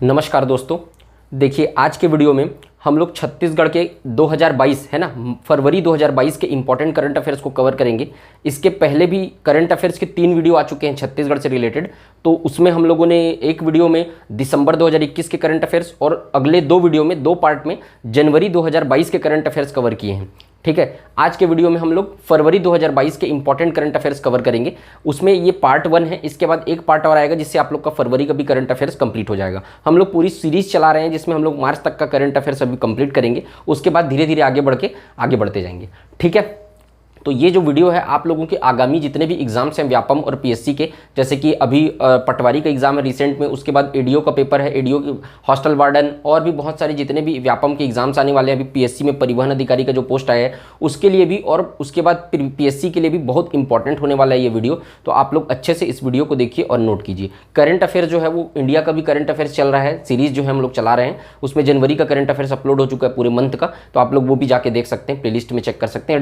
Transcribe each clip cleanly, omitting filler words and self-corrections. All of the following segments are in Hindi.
नमस्कार दोस्तों, देखिए आज के वीडियो में हम लोग छत्तीसगढ़ के 2022 है ना, फरवरी 2022 के इंपॉर्टेंट करंट अफेयर्स को कवर करेंगे। इसके पहले भी करंट अफेयर्स के 3 वीडियो आ चुके हैं छत्तीसगढ़ से रिलेटेड, तो उसमें हम लोगों ने एक वीडियो में दिसंबर 2021 के करंट अफेयर्स और अगले 2 वीडियो में 2 पार्ट में जनवरी 2022 के करंट अफेयर्स कवर किए हैं। ठीक है, आज के वीडियो में हम लोग फरवरी 2022 के इंपॉर्टेंट करंट अफेयर्स कवर करेंगे। उसमें ये पार्ट 1 है, इसके बाद एक पार्ट और आएगा जिससे आप लोग का फरवरी का भी करंट अफेयर्स कंप्लीट हो जाएगा। हम लोग पूरी सीरीज चला रहे हैं जिसमें हम लोग मार्च तक का करंट अफेयर्स अभी कंप्लीट करेंगे, उसके बाद धीरे धीरे आगे बढ़ते जाएंगे। ठीक है, तो ये जो वीडियो है आप लोगों के आगामी जितने भी एग्जाम्स हैं व्यापम और पीएससी के, जैसे कि अभी पटवारी का एग्जाम है रिसेंट में, उसके बाद एडीओ का पेपर है, एडीओ की हॉस्टल वार्डन और भी बहुत सारे जितने भी व्यापम के एग्जाम्स आने वाले हैं। अभी पीएससी में परिवहन अधिकारी का जो पोस्ट आया है उसके लिए भी, और उसके बाद पीएससी के लिए भी बहुत इंपॉर्टेंट होने वाला है ये वीडियो। तो आप लोग अच्छे से इस वीडियो को देखिए और नोट कीजिए। करंट अफेयर जो है वो इंडिया का भी करंट अफेयर्स चल रहा है, सीरीज जो है हम लोग चला रहे हैं, उसमें जनवरी का करंट अफेयर्स अपलोड हो चुका है पूरे मंथ का, तो आप लोग वो भी जाके देख सकते हैं, प्लेलिस्ट में चेक कर सकते हैं,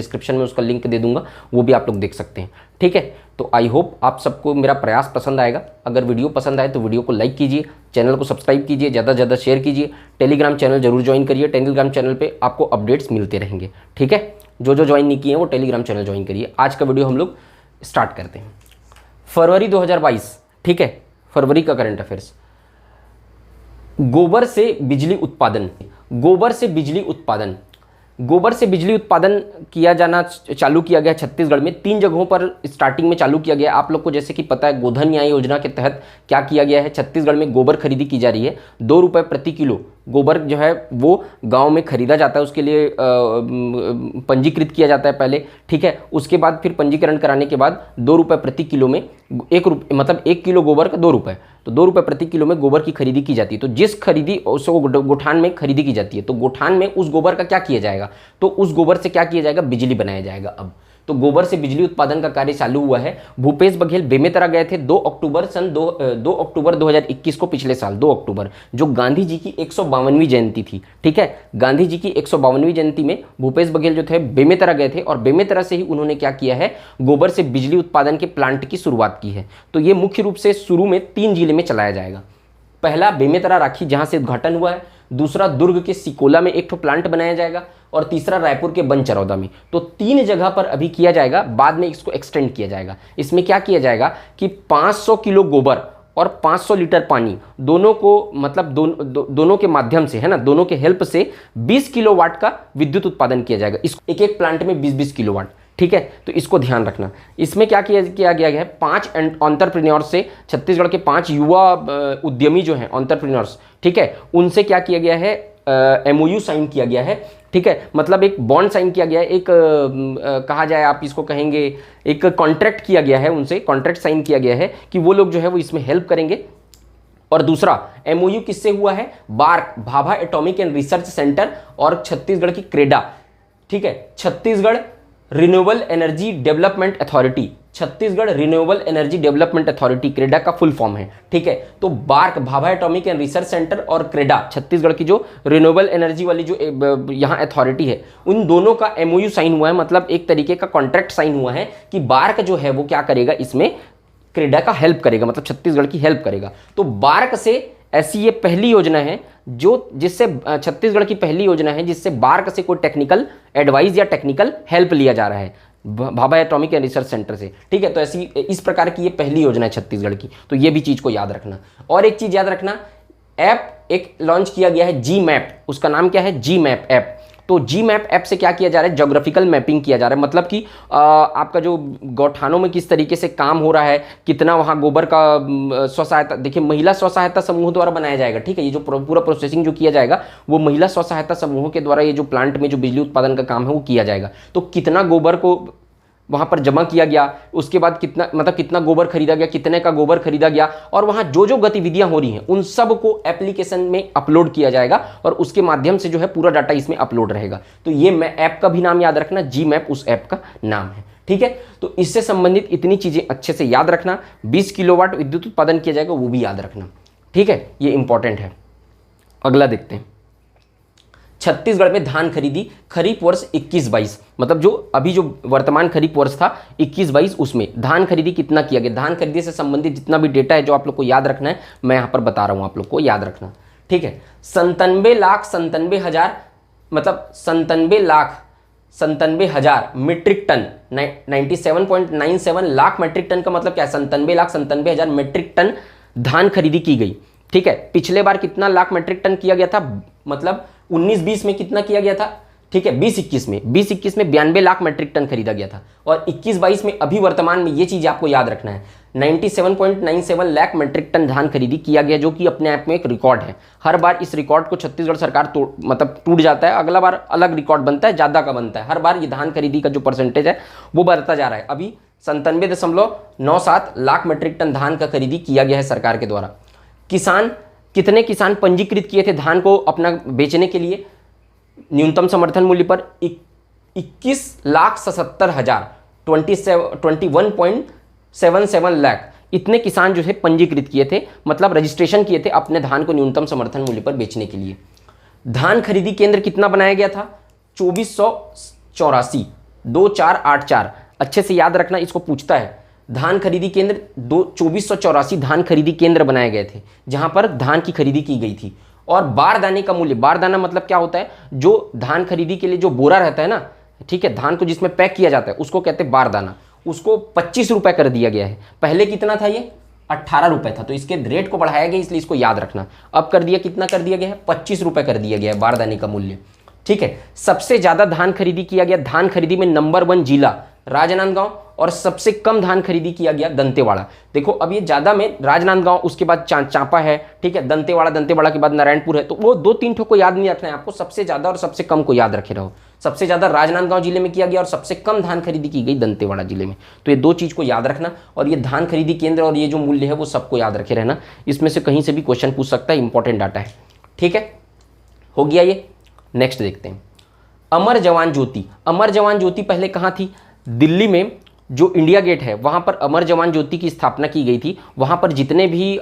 डिस्क्रिप्शन में उसका लिंक दे दूंगा, वो भी आप लोग देख सकते हैं। ठीक है, तो आई होप आप सबको मेरा प्रयास पसंद आएगा। अगर वीडियो पसंद आए तो वीडियो को लाइक कीजिए, चैनल को सब्सक्राइब कीजिए, ज़्यादा से ज़्यादा शेयर कीजिए, टेलीग्राम चैनल जरूर ज्वाइन करिए, टेलीग्राम चैनल पे आपको अपडेट्स मिलते रहेंगे। ठीक है, जो ज्वाइन नहीं किए हैं वो टेलीग्राम चैनल ज्वाइन करिए। आज का वीडियो हम लोग स्टार्ट करते हैं। फरवरी 2022, ठीक है, फरवरी का करंट अफेयर्स। गोबर से बिजली उत्पादन, गोबर से बिजली उत्पादन, गोबर से बिजली उत्पादन किया जाना चालू किया गया छत्तीसगढ़ में 3 जगहों पर स्टार्टिंग में चालू किया गया। आप लोग को जैसे कि पता है गोधन न्याय योजना के तहत क्या किया गया है, छत्तीसगढ़ में गोबर खरीदी की जा रही है। 2 रुपये प्रति किलो गोबर जो है वो गांव में खरीदा जाता है, उसके लिए पंजीकृत किया जाता है पहले। ठीक है, उसके बाद फिर पंजीकरण कराने के बाद 2 रुपये प्रति किलो में 1 किलो गोबर का 2 रुपये, तो 2 रुपये प्रति किलो में गोबर की खरीदी की जाती है। तो जिस खरीदी उसको गोठान में खरीदी की जाती है, तो गोठान में उस गोबर का क्या किया जाएगा, तो उस गोबर से क्या किया जाएगा, बिजली बनाया जाएगा। अब तो गोबर से बिजली उत्पादन का कार्य चालू हुआ है। भूपेश बघेल बेमेतरा गए थे 2 अक्टूबर 2021 को, पिछले साल 2 अक्टूबर, जो गांधी जी की 152वीं जयंती थी। ठीक है, गांधी जी की 152वीं जयंती में भूपेश बघेल जो थे बेमेतरा गए थे और बेमेतरा से ही उन्होंने क्या किया है, गोबर से बिजली उत्पादन के प्लांट की शुरुआत की है। तो ये मुख्य रूप से शुरू में 3 जिले में चलाया जाएगा। पहला बेमेतरा राखी जहां से उद्घाटन हुआ है, दूसरा दुर्ग के सिकोला में एक ठो प्लांट बनाया जाएगा, और तीसरा रायपुर के बनचरौदा में। तो 3 जगह पर अभी किया जाएगा, बाद में इसको एक्सटेंड किया जाएगा। इसमें क्या किया जाएगा कि 500 किलो गोबर और 500 लीटर पानी दोनों को, मतलब दोनों के माध्यम से, है ना, दोनों के हेल्प से 20 किलोवाट का विद्युत उत्पादन किया जाएगा। इस एक प्लांट में 20-20 किलोवाट। ठीक है, तो इसको ध्यान रखना। इसमें क्या किया गया है, 5 एंटरप्रेन्योर्स से, छत्तीसगढ़ के 5 युवा उद्यमी जो हैं एंटरप्रेन्योर्स, ठीक है, उनसे क्या किया गया है, MOU साइन किया गया है। ठीक है, मतलब एक बॉन्ड साइन किया गया है, एक कहा जाए, आप इसको कहेंगे एक कॉन्ट्रैक्ट किया गया है, उनसे कॉन्ट्रैक्ट साइन किया गया है कि वो लोग जो है वो इसमें हेल्प करेंगे। और दूसरा MOU किससे हुआ है, BARC, Bhabha atomic and research centre और छत्तीसगढ़ की क्रेडा। ठीक है, Chhattisgarh renewable energy development authority, Chhattisgarh renewable energy development authority, CREDA का फुल फॉर्म है। ठीक है, तो BARC, Bhabha atomic and research centre, और क्रेडा, छत्तीसगढ़ की जो रिन्यूएबल एनर्जी वाली जो यहाँ अथॉरिटी है, उन दोनों का MOU साइन हुआ है, मतलब एक तरीके का कॉन्ट्रैक्ट साइन हुआ है कि बार्क जो है वो क्या करेगा, इसमें क्रेडा का हेल्प करेगा, मतलब छत्तीसगढ़ की हेल्प करेगा। तो बार्क से, ऐसी ये पहली योजना है जिससे छत्तीसगढ़ की पहली योजना है जिससे बार्क से कोई टेक्निकल एडवाइस या टेक्निकल हेल्प लिया जा रहा है Bhabha atomic and research centre से। ठीक है, तो ऐसी इस प्रकार की ये पहली योजना है छत्तीसगढ़ की, तो ये भी चीज़ को याद रखना। और एक चीज़ याद रखना, ऐप एक लॉन्च किया गया है, GMAP, उसका नाम क्या है, GMAP ऐप। तो GMAP ऐप से क्या किया जा रहा है, ज्योग्राफिकल मैपिंग किया जा रहा है, मतलब कि आपका जो गौठानों में किस तरीके से काम हो रहा है, कितना वहाँ गोबर का स्व सहायता, देखिए महिला स्व सहायता समूह द्वारा बनाया जाएगा। ठीक है, ये जो पूरा प्रोसेसिंग जो किया जाएगा वो महिला स्व सहायता समूहों के द्वारा, ये जो प्लांट में जो बिजली उत्पादन का काम है वो किया जाएगा। तो कितना गोबर को वहाँ पर जमा किया गया, उसके बाद कितना गोबर खरीदा गया, कितने का गोबर खरीदा गया, और वहाँ जो गतिविधियाँ हो रही हैं उन सब को एप्लीकेशन में अपलोड किया जाएगा, और उसके माध्यम से जो है पूरा डाटा इसमें अपलोड रहेगा। तो ये ऐप का भी नाम याद रखना, GMAP उस ऐप का नाम है। ठीक है, तो इससे संबंधित इतनी चीज़ें अच्छे से याद रखना। 20 किलोवाट विद्युत उत्पादन किया जाएगा, वो भी याद रखना। ठीक है, ये इंपॉर्टेंट है। अगला देखते हैं, छत्तीसगढ़ में धान खरीदी खरीफ वर्ष 21-22, मतलब जो अभी जो वर्तमान खरीफ वर्ष था 21-22, उसमें धान खरीदी कितना किया गया। धान खरीदी से संबंधित जितना भी डेटा है जो आप लोग को याद रखना है, मैं यहाँ पर बता रहा हूँ, आप लोग को याद रखना, ठीक है। 97,97,000 मतलब 97,97,000 metric ton, 97.97 lakh metric ton का मतलब क्या है, 97,97,000 मीट्रिक टन धान खरीदी की गई, ठीक है। पिछले बार कितना लाख मीट्रिक टन किया गया था, मतलब 19-20 में कितना किया गया था, ठीक है। 20-21 में 92 लाख मीट्रिक टन खरीदा गया था, और 21-22 में अभी वर्तमान में ये चीज आपको याद रखना है, 97.97 लाख मीट्रिक टन धान खरीदी किया गया, जो कि अपने आप में एक रिकॉर्ड है। हर बार इस रिकॉर्ड को छत्तीसगढ़ सरकार मतलब टूट जाता है, अगला बार अलग रिकॉर्ड बनता है, ज्यादा का बनता है। हर बार ये धान खरीदी का जो परसेंटेज है वो बढ़ता जा रहा है। अभी 97.97 लाख मीट्रिक टन धान का खरीदी किया गया है सरकार के द्वारा। कितने किसान पंजीकृत किए थे धान को अपना बेचने के लिए न्यूनतम समर्थन मूल्य पर, 21,77,000, 21.77 लाख इतने किसान जो है पंजीकृत किए थे, मतलब रजिस्ट्रेशन किए थे अपने धान को न्यूनतम समर्थन मूल्य पर बेचने के लिए। धान खरीदी केंद्र कितना बनाया गया था, 2484, 2484, अच्छे से याद रखना, इसको पूछता है। धान खरीदी केंद्र 2484 धान खरीदी केंद्र बनाए गए थे, जहां पर धान की खरीदी की गई थी। और बारदाने का मूल्य, बारदाना मतलब क्या होता है, जो धान खरीदी के लिए जो बोरा रहता है ना, ठीक है, धान को जिसमें पैक किया जाता है उसको कहते हैं बारदाना, उसको 25 रुपए कर दिया गया है। पहले कितना था, ये 18 रुपए था, तो इसके रेट को बढ़ाया गया, इसलिए इसको याद रखना। अब कर दिया, कितना कर दिया गया है, 25 रुपए कर दिया गया है बारदाने का मूल्य, ठीक है। सबसे ज्यादा धान खरीदी किया गया, धान खरीदी में नंबर 1 जिला राजनांदगांव, और सबसे कम धान खरीदी किया गया दंतेवाड़ा। देखो अब ये ज्यादा में राजनांदगांव, उसके बाद चांपा है, ठीक है, दंतेवाड़ा के बाद नारायणपुर है, तो वो 2-3 ठो को याद नहीं रखना है आपको, सबसे ज्यादा और सबसे कम को याद रखे रहो। सबसे ज्यादा राजनांदगांव जिले में किया गया और सबसे कम धान खरीदी की गई दंतेवाड़ा जिले में, तो ये 2 चीज को याद रखना। और ये धान खरीदी केंद्र और ये जो मूल्य है वो सबको याद रखे रहना, इसमें से कहीं से भी क्वेश्चन पूछ सकता है, इंपॉर्टेंट डाटा है, ठीक है। हो गया ये, नेक्स्ट देखते हैं। अमर जवान ज्योति, अमर जवान ज्योति पहले कहाँ थी, दिल्ली में जो इंडिया गेट है वहां पर अमर जवान ज्योति की स्थापना की गई थी। वहां पर जितने भी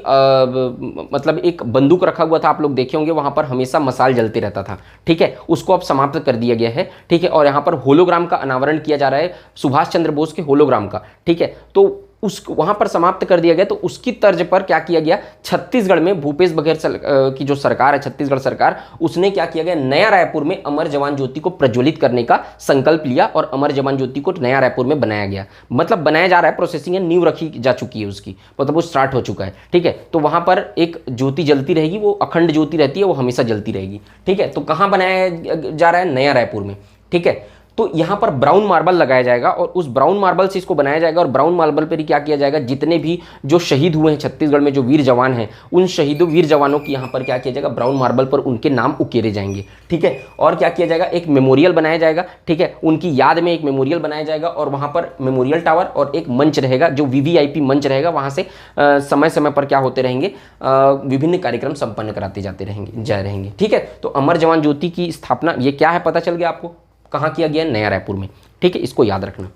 मतलब एक बंदूक रखा हुआ था, आप लोग देखे होंगे, वहां पर हमेशा मसाल जलते रहता था, ठीक है, उसको अब समाप्त कर दिया गया है, ठीक है। और यहाँ पर होलोग्राम का अनावरण किया जा रहा है, सुभाष चंद्र बोस के होलोग्राम का, ठीक है, तो उस वहां पर समाप्त कर दिया गया। तो उसकी तर्ज पर क्या किया गया, छत्तीसगढ़ में भूपेश बघेल की जो सरकार है, छत्तीसगढ़ सरकार, उसने क्या किया गया, नया रायपुर में अमर जवान ज्योति को प्रज्वलित करने का संकल्प लिया और अमर जवान ज्योति को नया रायपुर में बनाया गया, मतलब बनाया जा रहा है, प्रोसेसिंग है, नींव रखी जा चुकी है उसकी, मतलब वो स्टार्ट हो चुका है, ठीक है। तो वहां पर एक ज्योति जलती रहेगी, वो अखंड ज्योति रहती है, वो हमेशा जलती रहेगी, ठीक है। तो कहां बनाया जा रहा है, नया रायपुर में, ठीक है। तो यहाँ पर ब्राउन मार्बल लगाया जाएगा और उस ब्राउन मार्बल से इसको बनाया जाएगा, और ब्राउन मार्बल पर ही क्या किया जाएगा, जितने भी जो शहीद हुए हैं छत्तीसगढ़ में, जो वीर जवान हैं, उन शहीदों वीर जवानों की यहाँ पर क्या किया जाएगा, ब्राउन मार्बल पर उनके नाम उकेरे जाएंगे, ठीक है। और क्या किया जाएगा, एक मेमोरियल बनाया जाएगा, ठीक है, उनकी याद में एक मेमोरियल बनाया जाएगा, और वहाँ पर मेमोरियल टावर और एक मंच रहेगा, जो VVIP मंच रहेगा, वहाँ से समय समय पर क्या होते रहेंगे, विभिन्न कार्यक्रम संपन्न कराते जाते रहेंगे, ठीक है। तो अमर जवान ज्योति की स्थापना, ये क्या है पता चल गया आपको, कहाँ किया गया, नया रायपुर में, ठीक है, इसको याद रखना।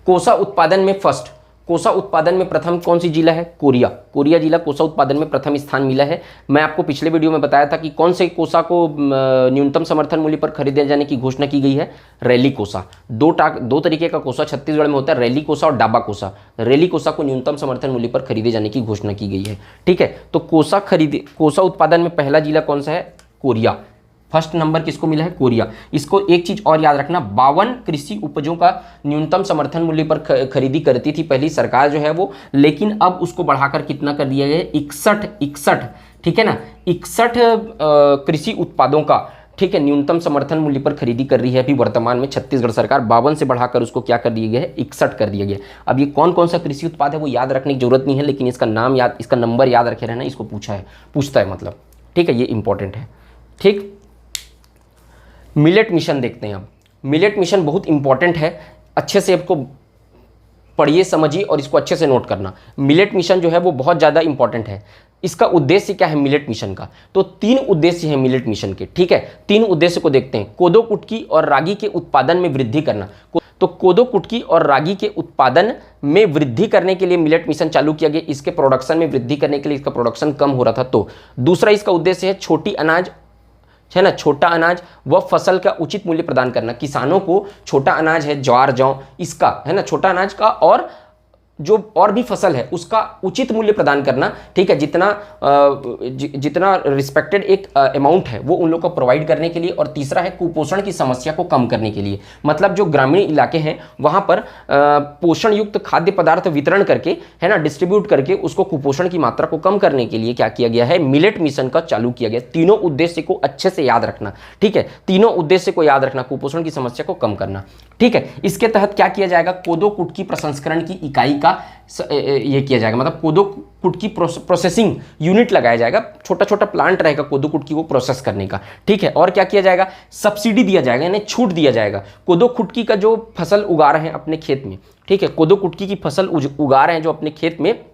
कोसा उत्पादन में फर्स्ट, कोसा उत्पादन में प्रथम कौन सी जिला है, कोरिया जिला कोसा उत्पादन में प्रथम स्थान मिला है। मैं आपको पिछले वीडियो में बताया था कि कौन से कोसा को न्यूनतम समर्थन मूल्य पर खरीदे जाने की घोषणा की गई है, रैली कोसा। दो तरीके का कोसा छत्तीसगढ़ में होता है, रैली कोसा और डाबा कोसा। रैली कोसा को न्यूनतम समर्थन मूल्य पर खरीदे जाने की घोषणा की गई है, ठीक है। तो कोसा उत्पादन में पहला जिला कौन सा है, कोरिया। फर्स्ट नंबर किसको मिला है, कोरिया। इसको एक चीज और याद रखना, 52 कृषि उपजों का न्यूनतम समर्थन मूल्य पर खरीदी करती थी पहली सरकार जो है वो, लेकिन अब उसको बढ़ाकर कितना कर दिया गया, 61, ठीक है ना, 61 कृषि उत्पादों का, ठीक है, न्यूनतम समर्थन मूल्य पर खरीदी कर रही है अभी वर्तमान में छत्तीसगढ़ सरकार। 52 से बढ़ाकर उसको क्या कर दिया गया है, 61 कर दिया गया। अब ये कौन कौन सा कृषि उत्पाद है वो याद रखने की जरूरत नहीं है, लेकिन इसका नाम याद, इसका नंबर याद रखे रहना, इसको पूछता है मतलब, ठीक है, ये इंपॉर्टेंट है, ठीक। मिलेट मिशन देखते हैं अब। मिलेट मिशन बहुत इंपॉर्टेंट है, अच्छे से आपको पढ़िए, समझिए और इसको अच्छे से नोट करना। मिलेट मिशन जो है वो बहुत ज़्यादा इंपॉर्टेंट है। इसका उद्देश्य क्या है मिलेट मिशन का, तो 3 उद्देश्य हैं मिलेट मिशन के, ठीक है। 3 उद्देश्य को देखते हैं। कोदो कुटकी और रागी के उत्पादन में वृद्धि करना, तो कोदो कुटकी और रागी के उत्पादन में वृद्धि करने के लिए मिलेट मिशन चालू किया गया, इसके प्रोडक्शन में वृद्धि करने के लिए, इसका प्रोडक्शन कम हो रहा था। तो दूसरा इसका उद्देश्य है है ना, छोटा अनाज व फसल का उचित मूल्य प्रदान करना। किसानों को छोटा अनाज है, ज्वार जौ, इसका है ना, छोटा अनाज का और जो और भी फसल है उसका उचित मूल्य प्रदान करना, ठीक है, जितना रिस्पेक्टेड एक अमाउंट है वो उन लोग को प्रोवाइड करने के लिए। और तीसरा है कुपोषण की समस्या को कम करने के लिए, मतलब जो ग्रामीण इलाके हैं वहाँ पर पोषण युक्त खाद्य पदार्थ वितरण करके, है ना, डिस्ट्रीब्यूट करके उसको कुपोषण की मात्रा को कम करने के लिए क्या किया गया है, मिलेट मिशन का चालू किया गया। तीनों उद्देश्य को अच्छे से याद रखना, ठीक है, तीनों उद्देश्य को याद रखना, कुपोषण की समस्या को कम करना, ठीक है। इसके तहत क्या किया जाएगा, कोदो कुटकी प्रसंस्करण की इकाई का ये किया जाएगा, मतलब कोदो कुटकी प्रोसेसिंग यूनिट लगाया जाएगा, छोटा छोटा प्लांट रहेगा कोदो कुटकी को प्रोसेस करने का, ठीक है। और क्या किया जाएगा, सब्सिडी दिया जाएगा, यानी छूट दिया जाएगा। कोदो कुटकी का जो फसल उगा रहे हैं अपने खेत में, ठीक है, कोदो कुटकी की फसल उगा रहे हैं जो अपने खेत में,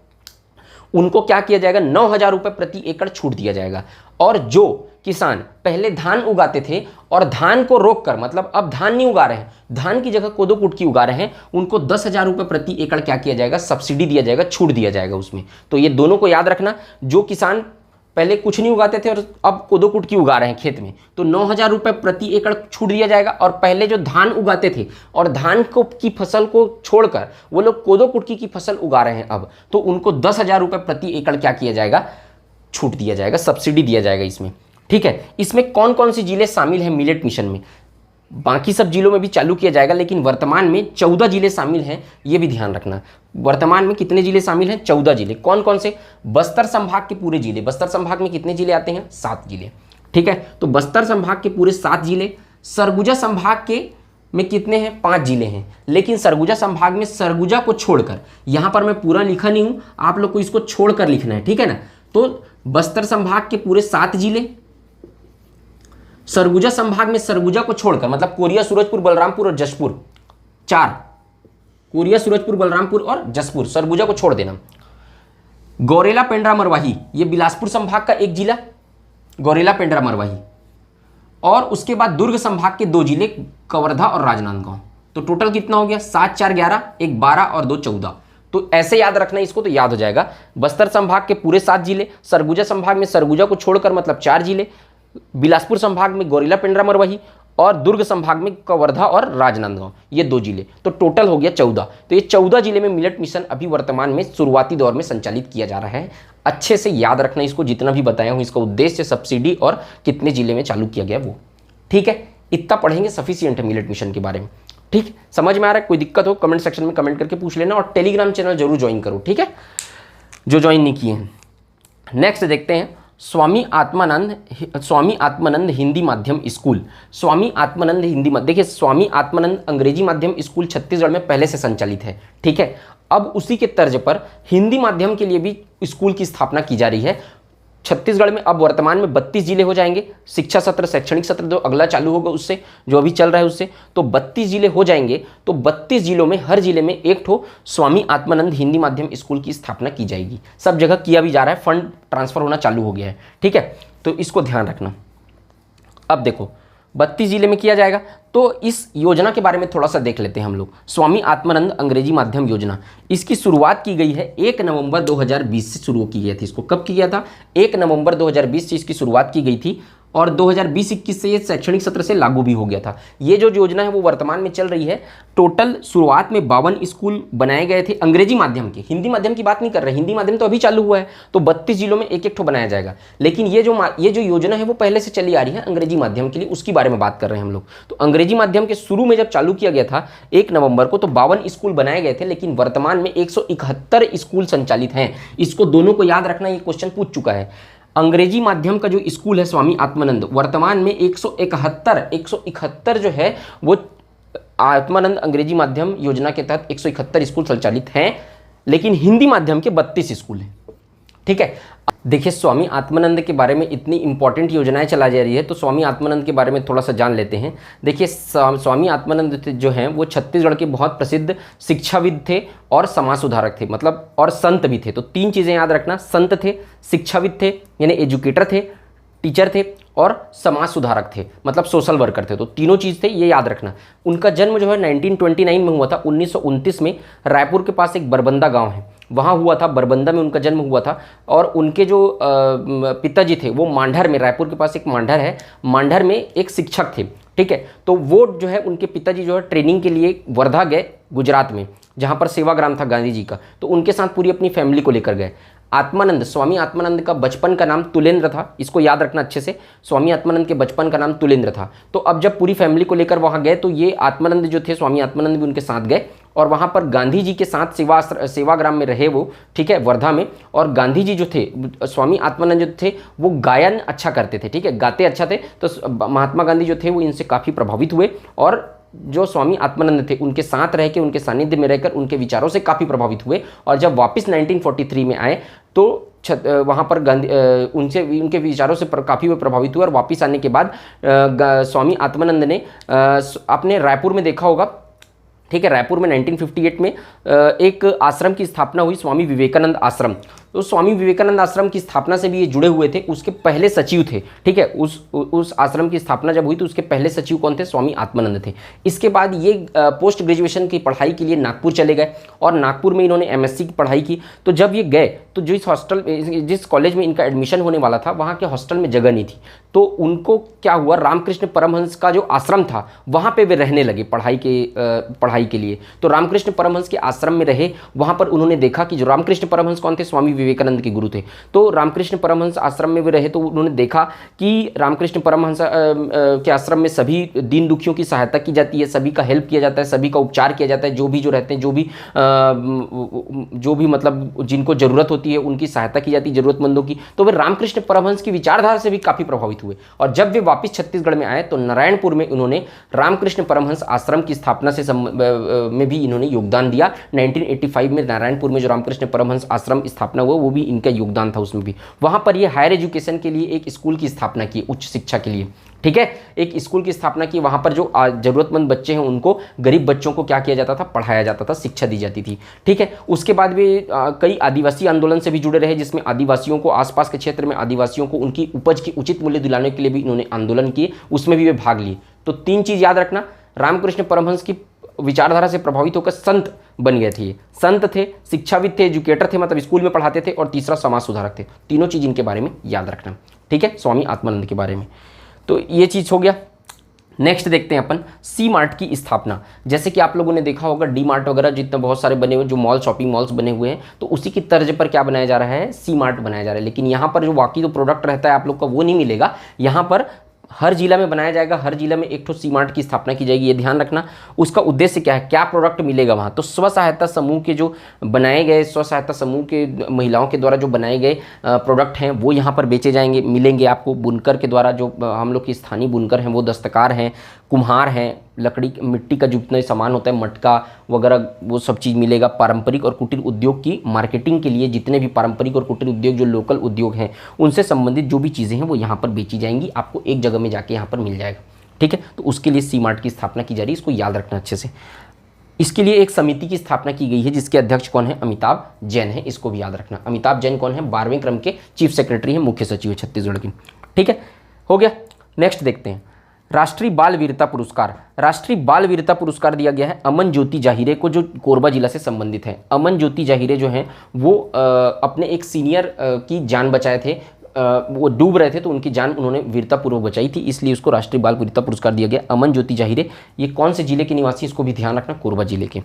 उनको क्या किया जाएगा, 9,000 रुपये प्रति एकड़ छूट दिया जाएगा। और जो किसान पहले धान उगाते थे और धान को रोककर, मतलब अब धान नहीं उगा रहे हैं, धान की जगह कोदो कुटकी उगा रहे हैं, उनको 10,000 रुपये प्रति एकड़ क्या किया जाएगा, सब्सिडी दिया जाएगा, छूट दिया जाएगा उसमें। तो ये दोनों को याद रखना, जो किसान पहले कुछ नहीं उगाते थे और अब कोदो कुटकी उगा रहे हैं खेत में, तो 9,000 रुपये प्रति एकड़ छूट दिया जाएगा। और पहले जो धान उगाते थे और धान को की फसल को छोड़कर वो लोग कोदो कुटकी की फसल उगा रहे हैं अब, तो उनको 10,000 रुपये प्रति एकड़ क्या किया जाएगा, छूट दिया जाएगा, सब्सिडी दिया जाएगा इसमें, ठीक है। इसमें कौन कौन सी जिले शामिल हैं मिलेट मिशन में, बाकी सब जिलों में भी चालू किया जाएगा, लेकिन वर्तमान में 14 जिले शामिल हैं, ये भी ध्यान रखना। वर्तमान में कितने जिले शामिल हैं, 14 जिले। कौन कौन से, बस्तर संभाग के पूरे जिले, बस्तर संभाग में कितने जिले आते हैं, 7 जिले, ठीक है। तो बस्तर संभाग के पूरे 7 जिले, सरगुजा संभाग के में कितने हैं, 5 जिले हैं, लेकिन सरगुजा संभाग में सरगुजा को छोड़कर, यहां पर मैं पूरा लिखा नहीं हूं, आप लोग को इसको छोड़कर लिखना है, ठीक है ना। तो बस्तर संभाग के पूरे 7 जिले, सरगुजा संभाग में सरगुजा को छोड़कर, मतलब कोरिया, सूरजपुर, बलरामपुर और जशपुर, 4, कोरिया, सूरजपुर, बलरामपुर और जशपुर, सरगुजा को छोड़ देना। गौरेला, पेंड्रा, मरवाही, ये बिलासपुर संभाग का एक जिला, गौरेला, पेंड्रा, मरवाही। और उसके बाद दुर्ग संभाग के 2 जिले, कवर्धा और राजनांदगांव। तो टोटल कितना हो गया, 7, 4, 11, 1, 12 और 2, 14। तो ऐसे याद रखना इसको, तो याद हो जाएगा। बस्तर संभाग के पूरे 7 जिले, सरगुजा संभाग में सरगुजा को छोड़कर मतलब 4 जिले, बिलासपुर संभाग में गौरेला, पेंड्रा, मरवाही, और दुर्ग संभाग में कवर्धा और राजनांदगांव, ये 2 जिले। तो टोटल हो गया 14। तो ये 14 जिले में मिलेट मिशन अभी वर्तमान में शुरुआती दौर में संचालित किया जा रहा है। अच्छे से याद रखना इसको, जितना भी बताया हूँ, इसका उद्देश्य, सब्सिडी और कितने जिले में चालू किया गया वो, ठीक है। इतना पढ़ेंगे सफिशिएंट है मिलेट मिशन के बारे में, ठीक। समझ में आ रहा है, कोई दिक्कत हो कमेंट सेक्शन में कमेंट करके पूछ लेना, और टेलीग्राम चैनल जरूर ज्वाइन करो, ठीक है, जो ज्वाइन नहीं किए हैं। नेक्स्ट देखते हैं, स्वामी आत्मानंद हिंदी माध्यम स्कूल। स्वामी आत्मानंद हिंदी माध्यम, देखिए स्वामी आत्मानंद अंग्रेजी माध्यम स्कूल छत्तीसगढ़ में पहले से संचालित है, ठीक है। अब उसी के तर्ज पर हिंदी माध्यम के लिए भी स्कूल की स्थापना की जा रही है छत्तीसगढ़ में। अब वर्तमान में 32 जिले हो जाएंगे, शिक्षा सत्र, शैक्षणिक सत्र जो अगला चालू होगा उससे, जो अभी चल रहा है उससे, तो 32 जिले हो जाएंगे। तो 32 जिलों में हर जिले में एक ठो स्वामी आत्मानंद हिंदी माध्यम स्कूल की स्थापना की जाएगी। सब जगह किया भी जा रहा है, फंड ट्रांसफर होना चालू हो गया है, ठीक है। तो इसको ध्यान रखना। अब देखो 32 जिले में किया जाएगा, तो इस योजना के बारे में थोड़ा सा देख लेते हैं हम लोग। स्वामी आत्मानंद अंग्रेजी माध्यम योजना, इसकी शुरुआत की गई है 1 नवंबर 2020 से शुरू की गई थी। इसको कब किया था, 1 नवंबर 2020 से इसकी शुरुआत की गई थी, और 2020-21 से ये शैक्षणिक सत्र से लागू भी हो गया था। ये जो योजना है वो वर्तमान में चल रही है। टोटल शुरुआत में 52 स्कूल बनाए गए थे अंग्रेजी माध्यम के, हिंदी माध्यम की बात नहीं कर रहे, हिंदी माध्यम तो अभी चालू हुआ है। तो 32 जिलों में एक एक ठो बनाया जाएगा, लेकिन ये जो योजना है वो पहले से चली आ रही है अंग्रेजी माध्यम के लिए, उसकी बारे में बात कर रहे हैं हम लोग। तो अंग्रेजी माध्यम के शुरू में जब चालू किया गया था 1 नवंबर को, तो 52 स्कूल बनाए गए थे, लेकिन वर्तमान में 171 स्कूल संचालित हैं। इसको दोनों को याद रखना, ये क्वेश्चन पूछ चुका है। अंग्रेजी माध्यम का जो स्कूल है स्वामी आत्मानंद, वर्तमान में 171 जो है वो आत्मानंद अंग्रेजी माध्यम योजना के तहत 171 स्कूल संचालित हैं, लेकिन हिंदी माध्यम के 32 स्कूल हैं, ठीक है। देखिए स्वामी आत्मानंद के बारे में इतनी इंपॉर्टेंट योजनाएं चला जा रही है, तो स्वामी आत्मानंद के बारे में थोड़ा सा जान लेते हैं। देखिए स्वामी आत्मानंद जो हैं वो छत्तीसगढ़ के बहुत प्रसिद्ध शिक्षाविद थे और समाज सुधारक थे, मतलब और संत भी थे। तो 3 चीज़ें याद रखना, संत थे, शिक्षाविद थे यानी एजुकेटर थे, टीचर थे, और समाज सुधारक थे मतलब सोशल वर्कर थे। तो तीनों चीज़ थे, ये याद रखना। उनका जन्म जो है 1929 में हुआ था, 1929 में रायपुर के पास एक बरबंदा गांव है, वहाँ हुआ था, बरबंदा में उनका जन्म हुआ था। और उनके जो पिताजी थे वो मांढर में, रायपुर के पास एक मांढर है, मांढर में एक शिक्षक थे, ठीक है। तो वो जो है उनके पिताजी जो है ट्रेनिंग के लिए वर्धा गए गुजरात में, जहाँ पर सेवाग्राम था गांधी जी का, तो उनके साथ पूरी अपनी फैमिली को लेकर गए। आत्मानंद, स्वामी आत्मानंद का बचपन का नाम तुलेंद्र था, इसको याद रखना अच्छे से, स्वामी आत्मानंद के बचपन का नाम तुलेंद्र था। तो अब जब पूरी फैमिली को लेकर वहाँ गए तो ये आत्मानंद जो थे, स्वामी आत्मानंद भी उनके साथ गए और वहाँ पर गांधी जी के साथ सेवाग्राम में रहे वो, ठीक है, वर्धा में। और गांधी जी जो थे, स्वामी आत्मानंद जो थे वो गायन अच्छा करते थे, ठीक है, गाते अच्छा थे। तो महात्मा गांधी जो थे वो इनसे काफ़ी प्रभावित हुए और जो स्वामी आत्मानंद थे उनके साथ रह के, उनके सानिध्य में रहकर उनके विचारों से काफ़ी प्रभावित हुए। और जब वापस 1943 में आए तो वहाँ पर गांधी उनसे, उनके विचारों से काफ़ी प्रभावित हुए। और वापस आने के बाद स्वामी आत्मानंद ने अपने रायपुर में देखा होगा, ठीक है, रायपुर में 1958 में एक आश्रम की स्थापना हुई, स्वामी विवेकानंद आश्रम। तो स्वामी विवेकानंद आश्रम की स्थापना से भी ये जुड़े हुए थे, उसके पहले सचिव थे, ठीक है। उस आश्रम की स्थापना जब हुई तो उसके पहले सचिव कौन थे? स्वामी आत्मानंद थे। इसके बाद ये पोस्ट ग्रेजुएशन की पढ़ाई के लिए नागपुर चले गए और नागपुर में इन्होंने MSc की पढ़ाई की। तो जब ये गए तो जिस कॉलेज में इनका एडमिशन होने वाला था वहाँ के हॉस्टल में जगह नहीं थी। तो उनको क्या हुआ, रामकृष्ण परमहंस का जो आश्रम था वहाँ पे वे रहने लगे पढ़ाई के लिए। तो रामकृष्ण परमहंस के आश्रम में रहे, वहाँ पर उन्होंने देखा कि जो रामकृष्ण परमहंस कौन थे? स्वामी विवेकानंद के गुरु थे। तो रामकृष्ण परमहंस आश्रम में वे रहे तो उन्होंने देखा कि रामकृष्ण परमहंस के आश्रम में सभी दीन दुखियों की सहायता की जाती है, सभी का हेल्प किया जाता है, सभी का उपचार किया जाता है, जो रहते हैं, जो भी मतलब जिनको जरूरत होती है उनकी सहायता की जाती है, जरूरतमंदों की। तो वे रामकृष्ण परमहंस की विचारधारा से भी काफी प्रभावित हुए। और जब वे वापस छत्तीसगढ़ में आए तो नारायणपुर में उन्होंने रामकृष्ण परमहंस आश्रम की स्थापना में भी इन्होंने योगदान दिया। 1985 में नारायणपुर में जो रामकृष्ण परमहंस आश्रम स्थापना हुआ वो भी इनका योगदान था उसमें भी। वहाँ पर ये हायर एजुकेशन के लिए एक स्कूल की स्थापना की, उच्च शिक्षा के लिए, ठीक है, एक स्कूल की स्थापना की। वहाँ पर जो जरूरतमंद बच्चे हैं उनको, गरीब बच्चों को क्या किया जाता था? पढ़ाया जाता था, शिक्षा दी जाती थी, ठीक है। उसके बाद वे कई आदिवासी आंदोलन से भी जुड़े रहे, जिसमें आदिवासियों को, आसपास के क्षेत्र में आदिवासियों को उनकी उपज की उचित मूल्य दिलाने के लिए भी इन्होंने आंदोलन किए, उसमें भी वे भाग लिए। तो 3 चीज़ याद रखना, रामकृष्ण परमहंस की विचारधारा से प्रभावित होकर संत बन गए थे, संत थे, शिक्षाविद थे, एजुकेटर थे, मतलब स्कूल में पढ़ाते थे, और तीसरा समाज सुधारक थे। तीनों चीज़ इनके बारे में याद रखना, ठीक है, स्वामी आत्मानंद के बारे में। तो ये चीज़ हो गया। नेक्स्ट देखते हैं अपन सी मार्ट की स्थापना। जैसे कि आप लोगों ने देखा होगा डी मार्ट वगैरह जितने बहुत सारे बने हुए जो मॉल, शॉपिंग मॉल्स बने हुए हैं, तो उसी की तर्ज पर क्या बनाया जा रहा है? सी मार्ट बनाया जा रहा है। लेकिन यहाँ पर जो वाकई जो प्रोडक्ट रहता है आप लोग का वो नहीं मिलेगा, यहाँ पर हर जिला में बनाया जाएगा, हर जिला में एक सी मार्ट की स्थापना की जाएगी, ये ध्यान रखना। उसका उद्देश्य क्या है, क्या प्रोडक्ट मिलेगा वहाँ? तो स्व सहायता समूह के जो बनाए गए, स्व सहायता समूह के महिलाओं के द्वारा जो बनाए गए प्रोडक्ट हैं वो यहाँ पर बेचे जाएंगे, मिलेंगे आपको। बुनकर के द्वारा जो हम लोग के स्थानीय बुनकर हैं, वो दस्तकार हैं, कुम्हार हैं, लकड़ी मिट्टी का जितना सामान होता है, मटका वगैरह, वो सब चीज़ मिलेगा। पारंपरिक और कुटीर उद्योग की मार्केटिंग के लिए जितने भी पारंपरिक और कुटीर उद्योग जो लोकल उद्योग हैं उनसे संबंधित जो भी चीज़ें हैं वो यहाँ पर बेची जाएंगी, आपको एक जगह में जाके यहाँ पर मिल जाएगा, ठीक है। तो उसके लिए सी मार्ट की स्थापना की जा रही है, इसको याद रखना अच्छे से। इसके लिए एक समिति की स्थापना की गई है जिसके अध्यक्ष कौन है? अमिताभ जैन है, इसको भी याद रखना। अमिताभ जैन कौन है? 12वें क्रम के चीफ सेक्रेटरी हैं, मुख्य सचिव है छत्तीसगढ़ की, ठीक है, हो गया। नेक्स्ट देखते हैं राष्ट्रीय बाल वीरता पुरस्कार। राष्ट्रीय बाल वीरता पुरस्कार दिया गया है अमन ज्योति जाहिरे को, जो कोरबा जिला से संबंधित है। अमन ज्योति जाहिरे जो हैं वो अपने एक सीनियर की जान बचाए थे, वो डूब रहे थे तो उनकी जान उन्होंने वीरतापूर्वक बचाई थी, इसलिए उसको राष्ट्रीय बाल वीरता पुरस्कार दिया गया। अमन ज्योति जाहिरे, ये कौन से जिले के निवासी, इसको भी ध्यान रखना, कोरबा जिले के,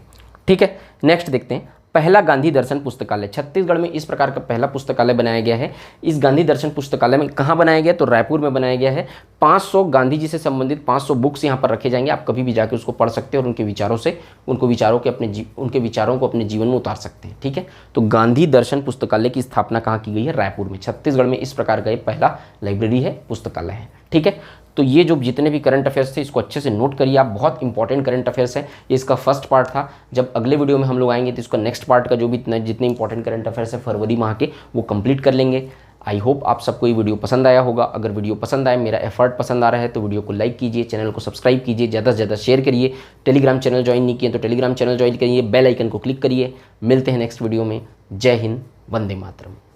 ठीक है। नेक्स्ट देखते हैं पहला गांधी दर्शन पुस्तकालय। छत्तीसगढ़ में इस प्रकार का पहला पुस्तकालय बनाया गया है। इस गांधी दर्शन पुस्तकालय में कहाँ बनाया गया? तो रायपुर में बनाया गया है। 500 गांधी जी से संबंधित 500 बुक्स यहाँ पर रखे जाएंगे, आप कभी भी जाके उसको पढ़ सकते हैं और उनके विचारों को अपने जीवन में उतार सकते हैं, ठीक है। तो गांधी दर्शन पुस्तकालय की स्थापना कहाँ की गई है? रायपुर में। छत्तीसगढ़ में इस प्रकार का पहला लाइब्रेरी है, पुस्तकालय है, ठीक है। तो ये जो जितने भी करंट अफेयर्स थे इसको अच्छे से नोट करिए आप, बहुत इंपॉर्टेंट करंट अफेयर्स है। ये इसका फर्स्ट पार्ट था। जब अगले वीडियो में हम लोग आएंगे तो इसका नेक्स्ट पार्ट का जो भी जितने इंपॉर्टेंट करंट अफेयर्स है फरवरी माह के, वो कंप्लीट कर लेंगे। आई होप आप सबको ये वीडियो पसंद आया होगा। अगर वीडियो पसंद आए, मेरा एफर्ट पसंद आ रहा है तो वीडियो को लाइक कीजिए, चैनल को सब्सक्राइब कीजिए, ज़्यादा से ज़्यादा शेयर करिए। टेलीग्राम चैनल ज्वाइन नहीं किए तो टेलीग्राम चैनल ज्वाइन करिए, बेल आइकन को क्लिक करिए। मिलते हैं नेक्स्ट वीडियो में। जय हिंद, वंदे मातरम।